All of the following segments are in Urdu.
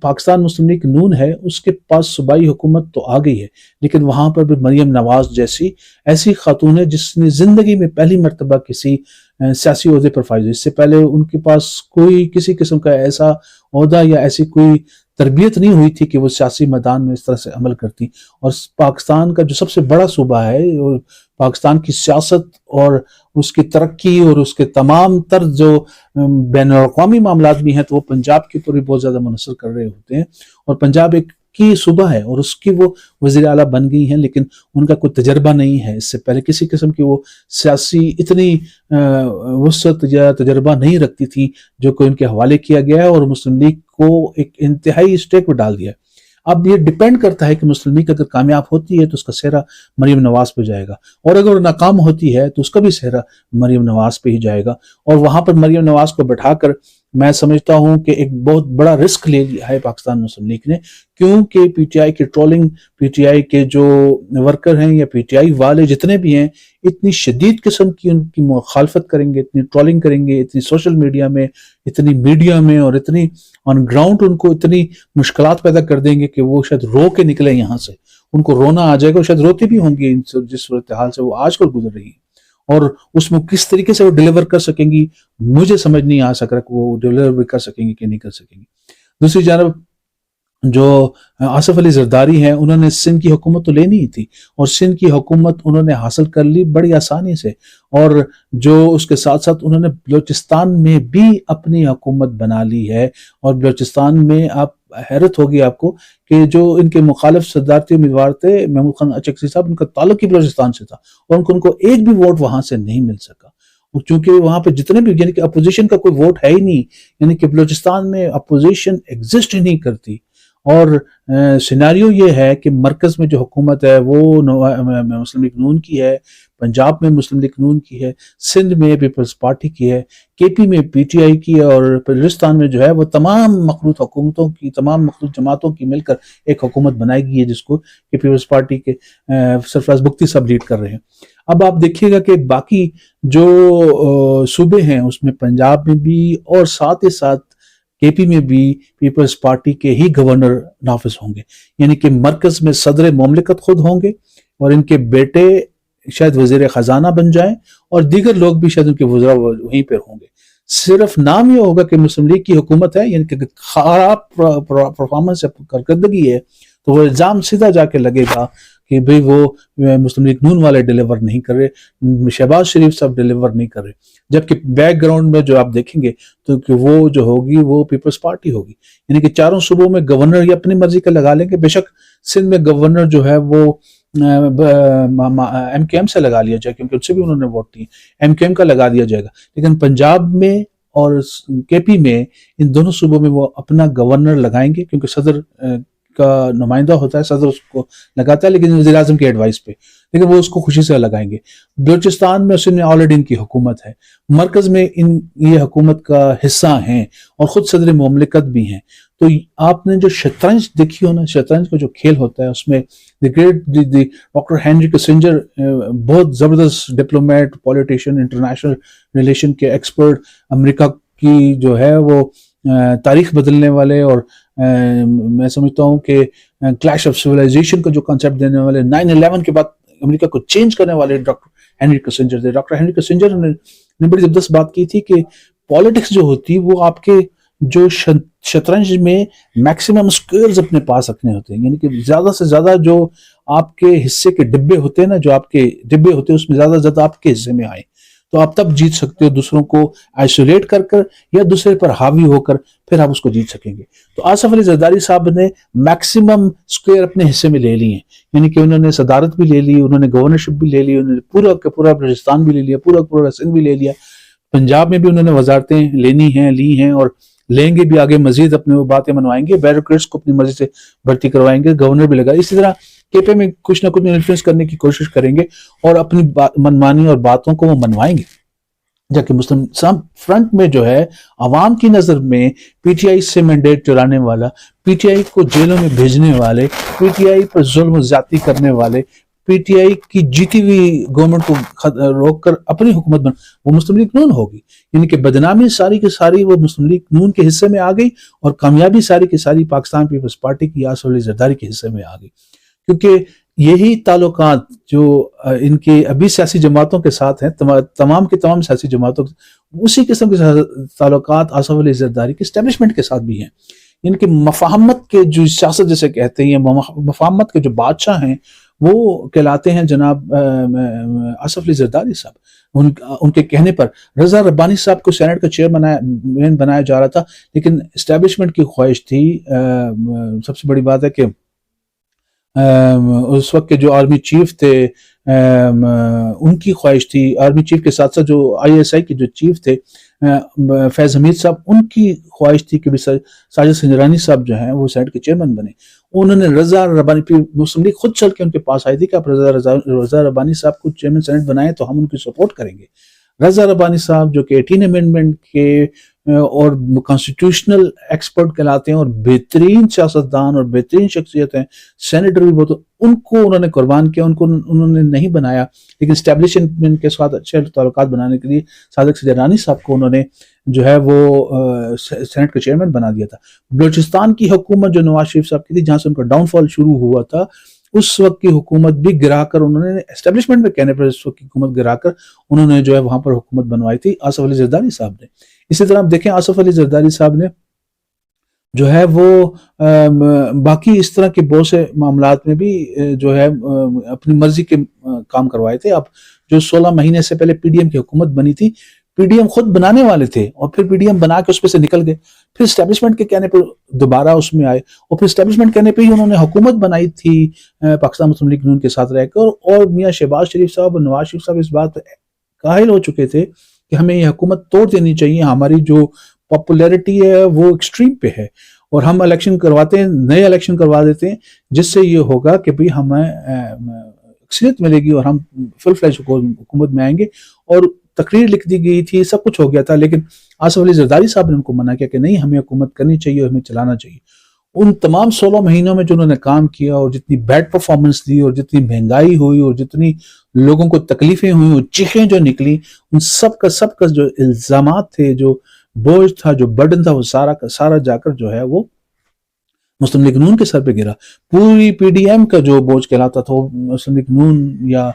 پاکستان مسلم لیگ نون ہے اس کے پاس صوبائی حکومت تو آ گئی ہے، لیکن وہاں پر بھی مریم نواز جیسی ایسی خاتون ہے جس نے زندگی میں پہلی مرتبہ کسی سیاسی عہدے پر فائز ہوئی۔ اس سے پہلے ان کے پاس کوئی کسی قسم کا ایسا عہدہ یا ایسی کوئی تربیت نہیں ہوئی تھی کہ وہ سیاسی میدان میں اس طرح سے عمل کرتی، اور پاکستان کا جو سب سے بڑا صوبہ ہے اور پاکستان کی سیاست اور اس کی ترقی اور اس کے تمام تر جو بین الاقوامی معاملات بھی ہیں تو وہ پنجاب کے اوپر بھی بہت زیادہ منحصر کر رہے ہوتے ہیں، اور پنجاب ایک کی صوبہ ہے اور اس کی وہ وزیر اعلیٰ بن گئی ہیں، لیکن ان کا کوئی تجربہ نہیں ہے، اس سے پہلے کسی قسم کی وہ سیاسی اتنی وسعت یا تجربہ نہیں رکھتی تھی جو کہ ان کے حوالے کیا گیا ہے اور مسلم لیگ کو ایک انتہائی اسٹیک پہ ڈال دیا ہے۔ اب یہ ڈیپینڈ کرتا ہے کہ مسلم لیگ اگر کامیاب ہوتی ہے تو اس کا سہرا مریم نواز پہ جائے گا، اور اگر ناکام ہوتی ہے تو اس کا بھی سہرا مریم نواز پہ ہی جائے گا، اور وہاں پر مریم نواز کو بٹھا کر میں سمجھتا ہوں کہ ایک بہت بڑا رسک لے لیا ہے پاکستان مسلم لیگ نے، کیونکہ پی ٹی آئی کی ٹرولنگ، پی ٹی آئی کے جو ورکر ہیں یا پی ٹی آئی والے جتنے بھی ہیں اتنی شدید قسم کی ان کی مخالفت کریں گے، اتنی ٹرولنگ کریں گے، اتنی سوشل میڈیا میں، اتنی میڈیا میں، اور اتنی آن گراؤنڈ ان کو اتنی مشکلات پیدا کر دیں گے کہ وہ شاید رو کے نکلیں یہاں سے، ان کو رونا آ جائے گا، شاید روتے بھی ہوں گے جس صورتحال سے وہ آج کل گزر رہی ہے، اور اس میں کس طریقے سے وہ ڈیلیور کر سکیں گی مجھے سمجھ نہیں آ سک رہا کہ وہ ڈیلیور بھی کر سکیں گی کہ نہیں کر سکیں گی۔ دوسری جانب جو آصف علی زرداری ہیں انہوں نے سندھ کی حکومت تو لینی ہی تھی، اور سندھ کی حکومت انہوں نے حاصل کر لی بڑی آسانی سے، اور جو اس کے ساتھ ساتھ انہوں نے بلوچستان میں بھی اپنی حکومت بنا لی ہے، اور بلوچستان میں آپ حیرت ہوگی آپ کو کہ جو ان کے مخالف صدارتی امیدوار تھے محمود خان اچکزئی صاحب، ان کا تعلق ہی بلوچستان سے تھا، اور ان کو ایک بھی ووٹ وہاں سے نہیں مل سکا، چونکہ وہاں پہ جتنے بھی یعنی کہ اپوزیشن کا کوئی ووٹ ہے ہی نہیں، یعنی کہ بلوچستان میں اپوزیشن ایگزسٹ ہی نہیں کرتی، اور سیناریو یہ ہے کہ مرکز میں جو حکومت ہے وہ مسلم لیگ نون کی ہے، پنجاب میں مسلم لیگ نون کی ہے، سندھ میں پیپلز پارٹی کی ہے، کے پی میں پی ٹی آئی کی ہے، اور بلوچستان میں جو ہے وہ تمام مخلوط حکومتوں کی، تمام مخلوط جماعتوں کی مل کر ایک حکومت بنائی گئی ہے جس کو کہ پیپلز پارٹی کے سرفراز بگٹی صاحب لیڈ کر رہے ہیں۔ اب آپ دیکھیے گا کہ باقی جو صوبے ہیں اس میں پنجاب میں بھی اور ساتھ ہی ساتھ کے پی میں بھی پیپلز پارٹی کے ہی گورنر نافذ ہوں گے، یعنی کہ مرکز میں صدر مملکت خود ہوں گے، اور ان کے بیٹے شاید وزیر خزانہ بن جائیں، اور دیگر لوگ بھی شاید ان کے وزراء وہیں پہ ہوں گے، صرف نام یہ ہوگا کہ مسلم لیگ کی حکومت ہے، یعنی کہ خراب پرفارمنس کارکردگی ہے تو وہ الزام سیدھا جا کے لگے گا کہ بھئی وہ مسلم لیگ نون والے ڈیلیور نہیں کر رہے، شہباز شریف صاحب ڈیلیور نہیں کر رہے، جبکہ بیک گراؤنڈ میں جو آپ دیکھیں گے تو کہ وہ جو ہوگی وہ پیپلز پارٹی ہوگی، یعنی کہ چاروں صوبوں میں گورنر یہ اپنی مرضی کا لگا لیں گے، بے شک سندھ میں گورنر جو ہے وہ ایم کیو ایم سے لگا لیا جائے کیونکہ ان سے بھی انہوں نے ووٹ دی، ایم کیو ایم کا لگا دیا جائے گا، لیکن پنجاب میں اور کے پی میں ان دونوں صوبوں میں وہ اپنا گورنر لگائیں گے، کیونکہ صدر کا نمائندہ ہوتا ہے، صدر اس کو لگاتا ہے لیکن وزیر اعظم کے ایڈوائس پہ، لیکن وہ اس کو خوشی سے لگائیں گے۔ بلوچستان میں سندھ میں آلریڈی ان کی حکومت ہے، مرکز میں یہ حکومت کا حصہ ہیں اور خود صدر مملکت بھی ہیں، تو آپ نے جو شطرنج دیکھی ہو نا، شطرنج کا جو کھیل ہوتا ہے اس میں ڈاکٹر ہینری کسنجر بہت زبردست ڈپلومیٹ، پولیٹیشین، انٹرنیشنل ریلیشن کے ایکسپرٹ، امریکہ کی جو ہے وہ تاریخ بدلنے والے، اور میں سمجھتا ہوں کہ کلیش آف سویلائزیشن کا جو کانسیپٹ دینے والے، 9/11 کے بعد امریکہ کو چینج کرنے والے ڈاکٹر ہینری کسنجر تھے۔ ڈاکٹر ہینری کسنجر نے بڑی زبردست بات کی تھی کہ پالیٹکس جو ہوتی وہ آپ کے جو شطرنج میں میکسیمم سکوئرز اپنے پاس رکھنے ہوتے ہیں، یعنی کہ زیادہ سے زیادہ جو آپ کے حصے کے ڈبے ہوتے ہیں نا، جو آپ کے ڈبے ہوتے ہیں اس میں زیادہ سے زیادہ آپ کے حصے میں آئے، تو آپ تب جیت سکتے ہو، دوسروں کو آئسولیٹ کر کر یا دوسرے پر حاوی ہو کر پھر آپ اس کو جیت سکیں گے۔ تو آصف علی زرداری صاحب نے میکسیمم سکوئر اپنے حصے میں لے لی ہیں، یعنی کہ انہوں نے صدارت بھی لے لی، انہوں نے گورنرشپ بھی لے لی، انہوں نے پورا کا پورا بلوچستان بھی لے لیا، پورا سندھ بھی لے لیا، پنجاب میں بھی انہوں نے وزارتیں لینی ہیں، لی ہیں، اور لیں گے بھی، آگے مزید اپنے وہ باتیں منوائیں گے، بیوروکریٹس کو اپنی مرضی سے بھرتی کروائیں گے، گورنر بھی لگا، اسی طرح کے پی میں کچھ نہ کچھ انفلوئنس کرنے کی کوشش کریں گے اور اپنی منمانی اور باتوں کو وہ منوائیں گے، جبکہ مسلم فرنٹ میں جو ہے عوام کی نظر میں پی ٹی آئی سے مینڈیٹ چرانے والا، پی ٹی آئی کو جیلوں میں بھیجنے والے، پی ٹی آئی پر ظلم و زیادتی کرنے والے، پی ٹی آئی کی جیتی ہوئی گورنمنٹ کو روک کر اپنی حکومت وہ مسلم لیگ نون ہوگی، یعنی کہ بدنامی ساری کی ساری وہ مسلم لیگ نون کے حصے میں آ گئی، اور کامیابی ساری کی ساری پاکستان پیپلز پارٹی کی آصف علی زرداری کے حصے میں آ گئی، کیونکہ یہی تعلقات جو ان کی ابھی سیاسی جماعتوں کے ساتھ ہیں، تمام کی تمام سیاسی جماعتوں، اسی قسم کے تعلقات آصف علی زرداری کے اسٹیبلشمنٹ کے ساتھ بھی ہیں، یعنی کہ مفاہمت کے جو سیاست جسے کہتے ہیں، مفاہمت کے جو بادشاہ ہیں وہ کہلاتے ہیں جناب آصف علی زرداری صاحب۔ ان کے کہنے پر رضا ربانی صاحب کو سینٹ کا چیئرمین بنایا جا رہا تھا، لیکن اسٹیبلشمنٹ کی خواہش تھی، سب سے بڑی بات ہے کہ اس وقت کے جو آرمی چیف تھے ان کی خواہش تھی، آرمی چیف کے ساتھ ساتھ جو آئی ایس آئی کے جو چیف تھے فیض حمید صاحب، ان کی خواہش تھی کہ ساجد سنجرانی صاحب جو ہیں وہ سینٹ کے چیئرمین بنے۔ انہوں نے رضا ربانی، پھر مسلم لیگ خود چل کے ان کے پاس آئی تھی کہ آپ رضا ربانی صاحب کو چیئرمین سینٹ بنائیں تو ہم ان کی سپورٹ کریں گے۔ رضا ربانی صاحب جو کہ 18 امینڈمنٹ کے اور کانسٹیٹیوشنل ایکسپرٹ کہلاتے ہیں اور بہترین سیاستدان اور بہترین شخصیت ہیں، سینیٹر بھی بہت، ان کو انہوں نے قربان کیا، انہوں نے نہیں بنایا، لیکن اسٹیبلشمنٹ کے ساتھ اچھے تعلقات بنانے کے لیے صادق سنجرانی صاحب کو انہوں نے جو ہے وہ سینٹ کا چیئرمین بنا دیا تھا۔ بلوچستان کی حکومت جو نواز شریف صاحب کی تھی، جہاں سے ان کا ڈاؤن فال شروع ہوا تھا، اس وقت کی حکومت بھی گرا کر انہوں نے اسٹیبلشمنٹ میں کہنے پر اس وقت کی حکومت گرا کر انہوں نے جو ہے وہاں پر حکومت بنوائی تھی آصف علی زرداری صاحب نے۔ اسی طرح آپ دیکھیں آصف علی زرداری صاحب نے جو ہے وہ باقی اس طرح کے بہت سے معاملات میں بھی جو ہے اپنی مرضی کے کام کروائے تھے۔ اب جو 16 مہینے سے پہلے پی ڈی ایم کی حکومت بنی تھی، پی ڈی ایم خود بنانے والے تھے اور پھر پی ڈی ایم بنا کے اس پہ سے نکل گئے، پھر اسٹیبلشمنٹ کے کہنے پر دوبارہ اس میں آئے، اور پھر اسٹیبلشمنٹ کہنے پہ ہی انہوں نے حکومت بنائی تھی پاکستان مسلم لیگ نون کے ساتھ رہ کر، اور میاں شہباز شریف صاحب اور نواز شریف صاحب اس بات پہ قائل ہو چکے تھے کہ ہمیں یہ حکومت توڑ دینی چاہیے، ہماری جو پاپولیرٹی ہے وہ ایکسٹریم پہ ہے، اور ہم الیکشن کرواتے ہیں، نئے الیکشن کروا دیتے ہیں، جس سے یہ ہوگا کہ بھی ہمیں اکثریت ملے گی اور ہم فل فلیج حکومت میں آئیں گے، اور تقریر لکھ دی گئی تھی، سب کچھ ہو گیا تھا، لیکن آصف علی زرداری صاحب نے ان کو منع کیا کہ نہیں، ہمیں حکومت کرنی چاہیے اور ہمیں چلانا چاہیے۔ ان تمام 16 مہینوں میں جو انہوں نے کام کیا اور جتنی بیڈ پرفارمنس دی اور جتنی مہنگائی ہوئی اور جتنی لوگوں کو تکلیفیں ہوئی اور چیخیں جو نکلی، ان سب کا جو الزامات تھے، جو بوجھ تھا، جو برڈن تھا، وہ سارا کا سارا جا کر جو ہے وہ مسلم لیگ نون کے سر پہ گرا۔ پوری پی ڈی ایم کا جو بوجھ کہلاتا تھا وہ مسلم لیگ نون یا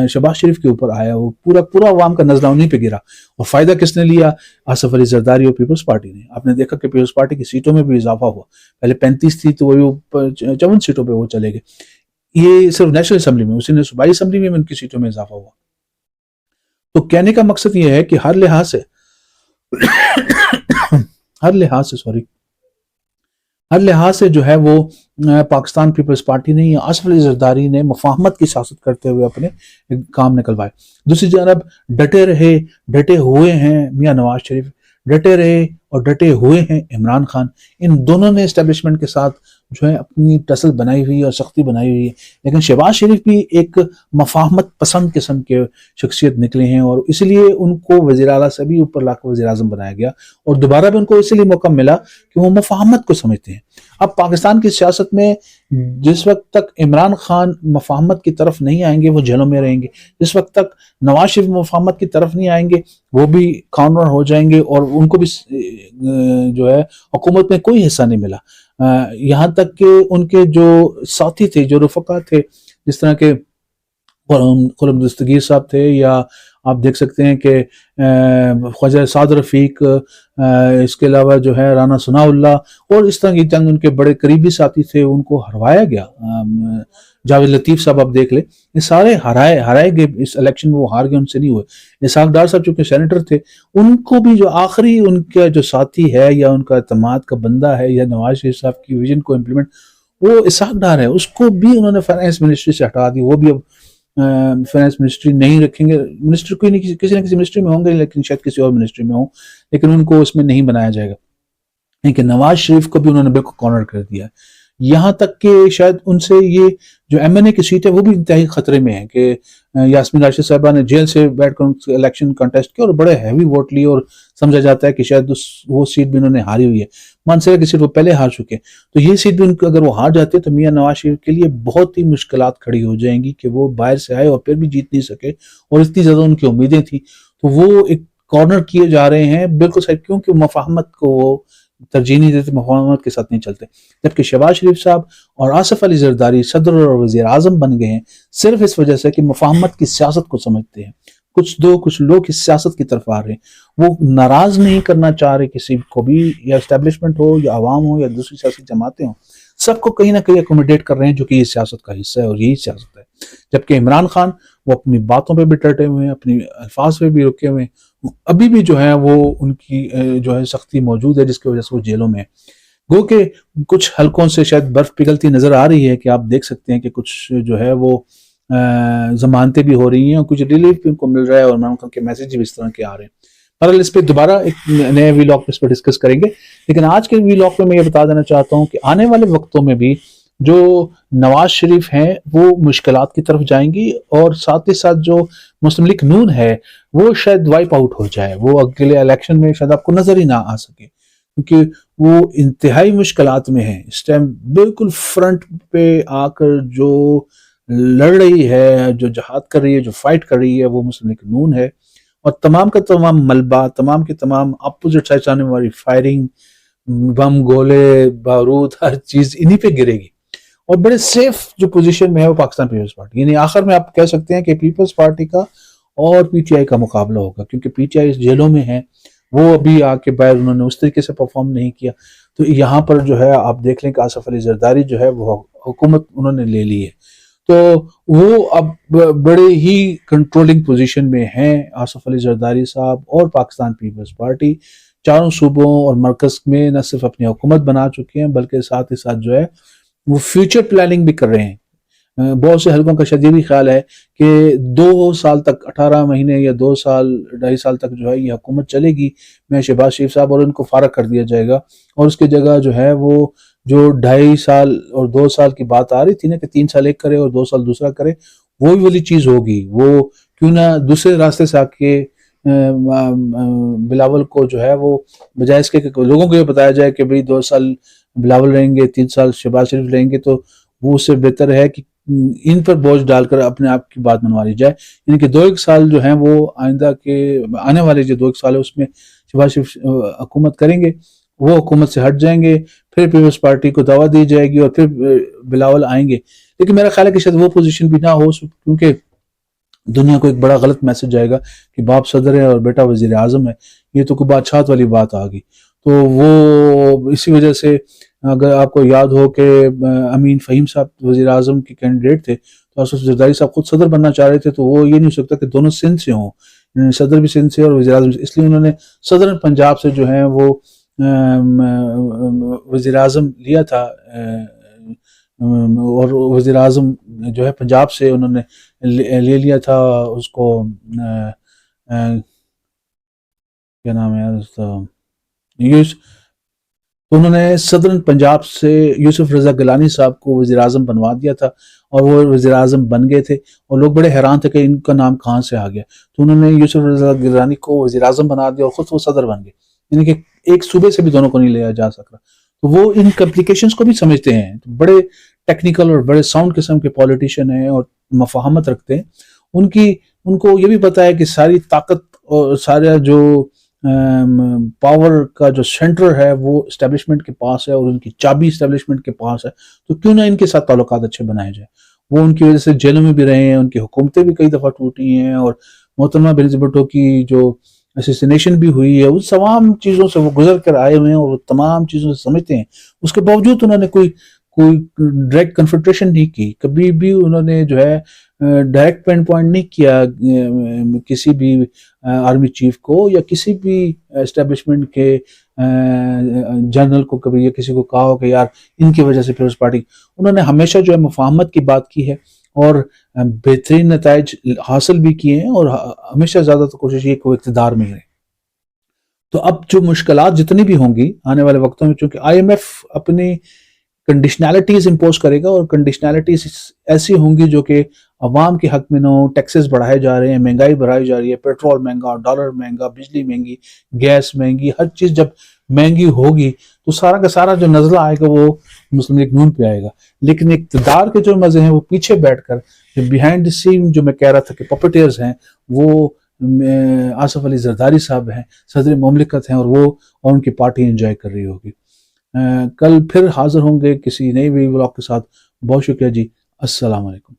شہباز شریف کے اوپر آیا، وہ پورا عوام کا نزلہ انہیں پہ گرا، اور فائدہ کس نے لیا؟ آصف علی زرداری اور پیپلز پارٹی نے۔ آپ نے دیکھا کہ پیپلز پارٹی کی سیٹوں میں بھی اضافہ ہوا، پہلے 35 تھی تو وہ 54 سیٹوں پہ وہ چلے گئے، یہ صرف نیشنل اسمبلی میں، اسی نے صوبائی اسمبلی میں ان کی سیٹوں میں اضافہ ہوا۔ تو کہنے کا مقصد یہ ہے کہ ہر لحاظ سے جو ہے وہ پاکستان پیپلز پارٹی نے یا آصف علی زرداری نے مفاہمت کی سیاست کرتے ہوئے اپنے کام نکلوائے۔ دوسری جانب ڈٹے ہوئے ہیں میاں نواز شریف، ڈٹے رہے اور ڈٹے ہوئے ہیں عمران خان، ان دونوں نے اسٹیبلشمنٹ کے ساتھ جو ہے اپنی ٹسل بنائی ہوئی اور سختی بنائی ہوئی ہے، لیکن شہباز شریف بھی ایک مفاہمت پسند قسم کے شخصیت نکلے ہیں، اور اس لیے ان کو وزیر اعلیٰ سے بھی اوپر لا کر وزیر اعظم بنایا گیا، اور دوبارہ بھی ان کو اسی لیے موقع ملا کہ وہ مفاہمت کو سمجھتے ہیں۔ اب پاکستان کی سیاست میں جس وقت تک عمران خان مفاہمت کی طرف نہیں آئیں گے وہ جیلوں میں رہیں گے، جس وقت تک نواز شریف مفاہمت کی طرف نہیں آئیں گے وہ بھی کارنر ہو جائیں گے، اور ان کو بھی جو ہے حکومت میں کوئی حصہ نہیں ملا، یہاں تک کہ ان کے جو ساتھی تھے، جو رفقا تھے، جس طرح کے قلم دستگیر صاحب تھے، یا آپ دیکھ سکتے ہیں کہ خواجہ سعد رفیق، اس کے علاوہ جو ہے رانا ثناء اللہ، اور اس طرح کی چند ان کے بڑے قریبی ساتھی تھے، ان کو ہروایا گیا۔ جاوید لطیف صاحب آپ دیکھ لیں، یہ سارے ہرائے گئے اس الیکشن میں، وہ ہار گئے، ان سے نہیں ہوئے۔ اسحاق ڈار صاحب چونکہ سینیٹر تھے، ان کو بھی جو آخری ان کا جو ساتھی ہے یا ان کا اعتماد کا بندہ ہے یا نواز شریف صاحب کی ویژن کو امپلیمنٹ، وہ اسحاق ڈار ہے، اس کو بھی انہوں نے فائنانس منسٹری سے ہٹا دی، وہ بھی اب فائنانس منسٹری نہیں رکھیں گے، منسٹر کوئی نہیں، کسی نہ کسی منسٹری میں ہوں گے، لیکن شاید کسی اور منسٹری میں ہوں، لیکن ان کو اس میں نہیں بنایا جائے گا، لیکن نواز شریف کو بھی انہوں نے بالکل کارنر کر دیا ہے۔ یہاں تک کہ شاید ان سے یہ جو ایم این اے کی سیٹ ہے وہ بھی انتہائی خطرے میں ہے کہ یاسمین راشد صاحبہ نے جیل سے بیٹھ کر الیکشن کنٹیسٹ کیا اور بڑے ہیوی ووٹ لیے، اور سمجھا جاتا ہے کہ شاید وہ سیٹ بھی انہوں نے ہاری ہوئی ہے، مانسہرہ کی سیٹ وہ پہلے ہار چکے، تو یہ سیٹ بھی ان کو اگر وہ ہار جاتے تو میاں نواز شریف کے لیے بہت ہی مشکلات کھڑی ہو جائیں گی کہ وہ باہر سے آئے اور پھر بھی جیت نہیں سکے، اور اتنی زیادہ ان کی امیدیں تھیں تو وہ ایک کارنر کیے جا رہے ہیں بالکل صحیح، کیونکہ مفاہمت کو وہ ترجیح نہیں دیتے، مفاہمت کے ساتھ نہیں چلتے، جبکہ شہباز شریف صاحب اور آصف علی زرداری صدر اور وزیر اعظم بن گئے ہیں صرف اس وجہ سے کہ مفاہمت کی سیاست کو سمجھتے ہیں، کچھ لوگ اس سیاست کی طرف آ رہے ہیں، وہ ناراض نہیں کرنا چاہ رہے کسی کو بھی، یا اسٹیبلشمنٹ ہو یا عوام ہو یا دوسری سیاسی جماعتیں ہوں، سب کو کہیں نہ کہیں اکوموڈیٹ کر رہے ہیں، جو کہ یہ سیاست کا حصہ ہے اور یہی سیاست ہے، جبکہ عمران خان وہ اپنی باتوں پہ بھی ڈٹے ہوئے ہیں، اپنی الفاظ پہ بھی رکے ہوئے ہیں، ابھی بھی جو ہے وہ ان کی جو ہے سختی موجود ہے جس کی وجہ سے وہ جیلوں میں ہے، گو کہ کچھ حلقوں سے شاید برف پگھلتی نظر آ رہی ہے کہ آپ دیکھ سکتے ہیں کہ کچھ جو ہے وہ ضمانتیں بھی ہو رہی ہیں اور کچھ ریلیف بھی ان کو مل رہا ہے، اور عمران خان کے میسج بھی اس طرح کے آ رہے ہیں۔ بہرحال اس پہ دوبارہ ایک نئے ویلاگ پہ اس پہ ڈسکس کریں گے، لیکن آج کے ویلاگ میں یہ بتا دینا چاہتا ہوں کہ آنے والے وقتوں میں بھی جو نواز شریف ہیں وہ مشکلات کی طرف جائیں گی، اور ساتھ ہی ساتھ جو مسلم لیگ نون ہے وہ شاید وائپ آؤٹ ہو جائے، وہ اگلے الیکشن میں شاید آپ کو نظر ہی نہ آ سکے، کیونکہ وہ انتہائی مشکلات میں ہے اس ٹائم، بالکل فرنٹ پہ آ کر جو لڑ رہی ہے، جو جہاد کر رہی ہے، جو فائٹ کر رہی ہے، وہ مسلم لیگ نون ہے، اور تمام کا تمام ملبہ، تمام کے تمام اپوزٹ سائڈ سے آنے والی فائرنگ، بم گولے بارود، ہر چیز انہی پہ گرے گی، اور بڑے سیف جو پوزیشن میں ہے وہ پاکستان پیپلز پارٹی، یعنی آخر میں آپ کہہ سکتے ہیں کہ پیپلز پارٹی کا اور پی ٹی آئی کا مقابلہ ہوگا، کیونکہ پی ٹی آئی اس جیلوں میں ہے، وہ ابھی آ کے باہر انہوں نے اس طریقے سے پرفارم نہیں کیا، تو یہاں پر جو ہے آپ دیکھ لیں کہ آصف علی زرداری جو ہے وہ حکومت انہوں نے لے لی ہے، تو وہ اب بڑے ہی کنٹرولنگ پوزیشن میں ہیں آصف علی زرداری صاحب، اور پاکستان پیپلز پارٹی چاروں صوبوں اور مرکز میں نہ صرف اپنی حکومت بنا چکے ہیں بلکہ ساتھ ہی ساتھ جو ہے وہ فیوچر پلاننگ بھی کر رہے ہیں۔ بہت سے حلقوں کا شاید یہ بھی خیال ہے کہ 2 سال تک، 18 مہینے یا 2 سال 2.5 سال تک جو ہے یہ حکومت چلے گی میں شہباز شریف صاحب، اور ان کو فارغ کر دیا جائے گا، اور اس کی جگہ جو ہے وہ جو 2.5 سال اور 2 سال کی بات آ رہی تھی نا کہ 3 سال ایک کرے اور 2 سال دوسرا کرے، وہی والی چیز ہوگی، وہ کیوں نہ دوسرے راستے سے آ کے بلاول کو جو ہے وہ بجائے اس کے کہ لوگوں کو یہ بتایا جائے کہ بھئی 2 سال بلاول رہیں گے، 3 سال شہباز شریف رہیں گے، تو وہ اس سے بہتر ہے کہ ان پر بوجھ ڈال کر اپنے آپ کی بات منوا لی جائے، یعنی کہ 2 سال جو ہیں وہ آئندہ کے آنے والے جو 2 سال ہے اس میں شہباز شریف حکومت کریں گے، وہ حکومت سے ہٹ جائیں گے، پھر پیپلز پارٹی کو دعوت دی جائے گی اور پھر بلاول آئیں گے، لیکن میرا خیال ہے کہ شاید وہ پوزیشن بھی نہ ہو، کیونکہ دنیا کو ایک بڑا غلط میسج جائے گا کہ باپ صدر ہے اور بیٹا وزیر اعظم ہے، یہ تو کوئی بادشاہت والی بات آ گئی، تو وہ اسی وجہ سے اگر آپ کو یاد ہو کہ امین فہیم صاحب وزیر اعظم کے کینڈیڈیٹ تھے تو آصف زرداری صاحب خود صدر بننا چاہ رہے تھے، تو وہ یہ نہیں ہو سکتا کہ دونوں سندھ سے ہوں، صدر بھی سندھ سے اور وزیر اعظم سے، اس لیے انہوں نے صدر پنجاب سے جو ہے وہ وزیر اعظم لیا تھا، اور وزیر اعظم جو ہے پنجاب سے انہوں نے لے لیا تھا اس کو، کیا نام ہے یار، تو انہوں نے صدر پنجاب سے یوسف رضا گیلانی صاحب کو وزیر اعظم بنوا دیا تھا، اور وہ وزیر اعظم بن گئے تھے، اور لوگ بڑے حیران تھے کہ ان کا نام کہاں سے آ گیا، تو انہوں نے یوسف رضا گیلانی کو وزیر اعظم بنا دیا اور خود وہ صدر بن گئے، یعنی کہ ایک صوبے سے بھی دونوں کو نہیں لیا جا سکتا، تو وہ ان کمپلیکیشنز کو بھی سمجھتے ہیں، بڑے ٹیکنیکل اور بڑے ساؤنڈ قسم کے پولیٹیشین ہیں اور مفاہمت رکھتے ہیں، ان کو یہ بھی پتا ہے کہ ساری طاقت اور سارا جو پاور کا جو سینٹر ہے وہ اسٹیبلشمنٹ کے پاس ہے، اور ان کی چابی اسٹیبلشمنٹ کے پاس ہے، تو کیوں نہ ان کے ساتھ تعلقات اچھے بنائے جائیں، وہ ان کی وجہ سے جیلوں میں بھی رہے ہیں، ان کی حکومتیں بھی کئی دفعہ ٹوٹی ہیں، اور محترمہ بینظیر بھٹو کی جو اسیسینیشن بھی ہوئی ہے، ان تمام چیزوں سے وہ گزر کر آئے ہوئے ہیں اور وہ تمام چیزوں سے سمجھتے ہیں، اس کے باوجود انہوں نے کوئی ڈائریکٹ کنفرنٹریشن نہیں کی، کبھی بھی انہوں نے جو ہے ڈائریکٹ پین پوائنٹ نہیں کیا کسی بھی آرمی چیف کو یا کسی بھی اسٹیبلشمنٹ کے جنرل کو، کبھی یا کسی کو کہا ہو کہ یار ان کی وجہ سے پیپلز پارٹی، انہوں نے ہمیشہ جو ہے مفاہمت کی بات کی ہے اور بہترین نتائج حاصل بھی کیے ہیں، اور ہمیشہ زیادہ تو کوشش یہ کہ وہ اقتدار میں رہے۔ تو اب جو مشکلات جتنی بھی ہوں گی آنے والے وقتوں میں، چونکہ آئی ایم ایف اپنی کنڈیشنالٹیز امپوز کرے گا، اور کنڈیشنالٹیز ایسی ہوں گی جو کہ عوام کے حق میں نہ ہو. ٹیکسز بڑھائے جا رہے ہیں، مہنگائی بڑھائی جا رہی ہے، پیٹرول مہنگا، ڈالر مہنگا، بجلی مہنگی، گیس مہنگی، ہر چیز جب مہنگی ہوگی تو سارا کا سارا جو نزلہ آئے گا وہ مسلم لیگ نون پہ آئے گا. لیکن اقتدار کے جو مزے ہیں وہ پیچھے بیٹھ کر بیہائنڈ دی سین جو میں کہہ رہا تھا کہ پپٹیئرز ہیں، وہ آصف علی زرداری صاحب ہیں، صدر مملکت ہیں، اور ان کی پارٹی انجوائے کر رہی ہوگی. کل پھر حاضر ہوں گے کسی نئی وی بلاگ کے ساتھ. بہت شکریہ جی. السلام علیکم.